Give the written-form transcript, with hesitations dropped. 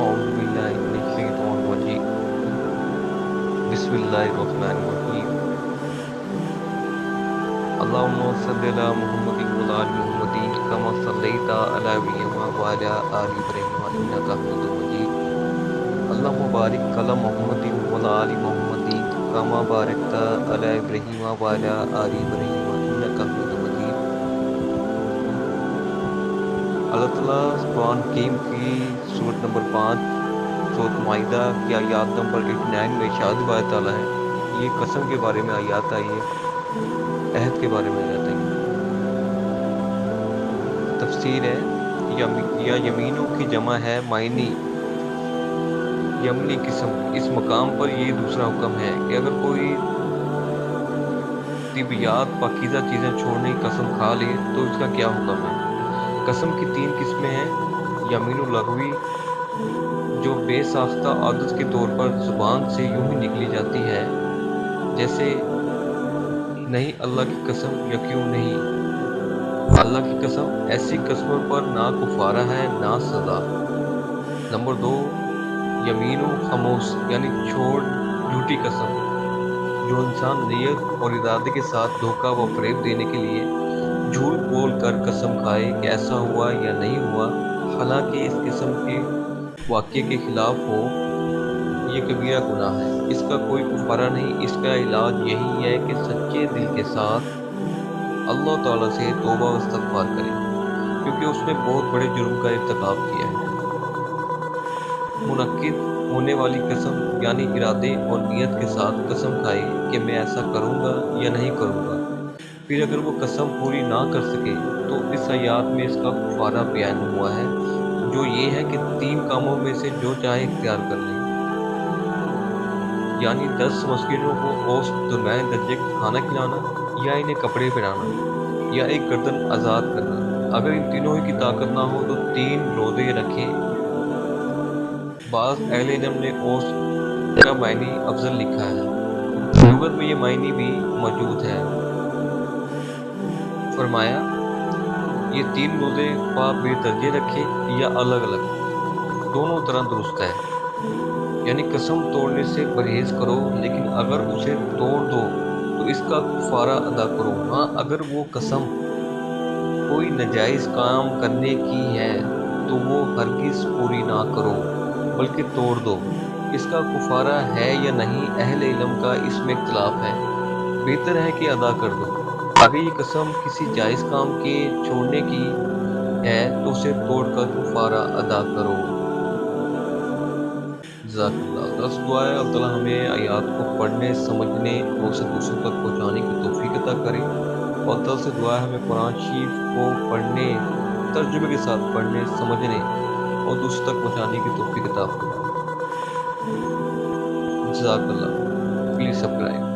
أعوذ بالله من الشيطان الرجيم بسم الله الرحمن الرحيم اللهم صل على محمد وعلى آل محمد كما صليت على إبراهيم وعلى آل إبراهيم إنك حميد مجيد اللهم بارك على محمد وعلى آل محمد كما باركت على إبراهيم وعلى آل إبراهيم إنك حميد مجيد۔ اللہ تعالیٰ قرآن کریم کی سورت نمبر 5 سورت معاہدہ کی آیات نمبر 89 میں ارشاد بات تعالیٰ ہے، یہ قسم کے بارے میں آیات آئی ہے، عہد کے بارے میں آیات آئی ہے۔ تفسیر ہے یا یمینوں کی جمع ہے معنی یمنی قسم۔ اس مقام پر یہ دوسرا حکم ہے کہ اگر کوئی طیبیات پاکیزہ چیزیں چھوڑنے کی قسم کھا لے تو اس کا کیا حکم ہے۔ قسم کی 3 قسمیں ہیں، یمین لغوی جو بے ساختہ عادت کے طور پر زبان سے یوں ہی نکلی جاتی ہے، جیسے نہیں اللہ کی قسم یا کیوں نہیں اللہ کی قسم، ایسی قسموں پر نہ کفارہ ہے نہ سزا۔ نمبر 2، یمین خموس یعنی چھوڑ جھوٹی قسم، جو انسان نیت اور ارادے کے ساتھ دھوکہ و فریب دینے کے لیے جھوٹ بول کر قسم کھائے کہ ایسا ہوا یا نہیں ہوا، حالانکہ اس قسم کے واقعے کے خلاف ہو، یہ کبیرہ گناہ ہے، اس کا کوئی کفارہ نہیں۔ اس کا علاج یہی ہے کہ سچے دل کے ساتھ اللہ تعالیٰ سے توبہ و استغفار کرے، کیونکہ اس نے بہت بڑے جرم کا ارتکاب کیا ہے۔ منعقد ہونے والی قسم یعنی ارادے اور نیت کے ساتھ قسم کھائے کہ میں ایسا کروں گا یا نہیں کروں گا، پھر اگر وہ قسم پوری نہ کر سکے تو اس آیات میں اس کا کفارہ بیان ہوا ہے، جو یہ ہے کہ 3 کاموں میں سے جو چاہے اختیار کر لیں، یعنی 10 مسکینوں کو اوسط درمیان درجے کا کھانا کھلانا، یا انہیں کپڑے پہنانا، یا ایک گردن آزاد کرنا۔ اگر ان تینوں ہی کی طاقت نہ ہو تو 3 روزے رکھیں۔ بعض اہل علم نے اوسط کا معنی افضل لکھا ہے، لغت میں یہ معنی بھی موجود ہے۔ فرمایا یہ 3 روزے خواہ بے درجے رکھے یا الگ الگ، دونوں طرح درست ہے، یعنی قسم توڑنے سے پرہیز کرو، لیکن اگر اسے توڑ دو تو اس کا کفارہ ادا کرو۔ ہاں، اگر وہ قسم کوئی ناجائز کام کرنے کی ہے تو وہ ہرگز پوری نہ کرو بلکہ توڑ دو۔ اس کا کفارہ ہے یا نہیں، اہل علم کا اس میں اختلاف ہے، بہتر ہے کہ ادا کر دو۔ اگر یہ قسم کسی جائز کام کے چھوڑنے کی ہے تو اسے توڑ کر کفارہ ادا کرو۔ جزاک اللہ۔ دس دعا ہے اللہ تعالیٰ ہمیں آیات کو پڑھنے، سمجھنے اور اسے دوسروں تک پہنچانے کی توفیق عطا کرے، اور دل سے دعا ہے ہمیں قرآن شریف کو پڑھنے، ترجمے کے ساتھ پڑھنے، سمجھنے اور دوسروں تک پہنچانے کی توفیق عطا فرمائے۔ جزاک اللہ۔ Please subscribe.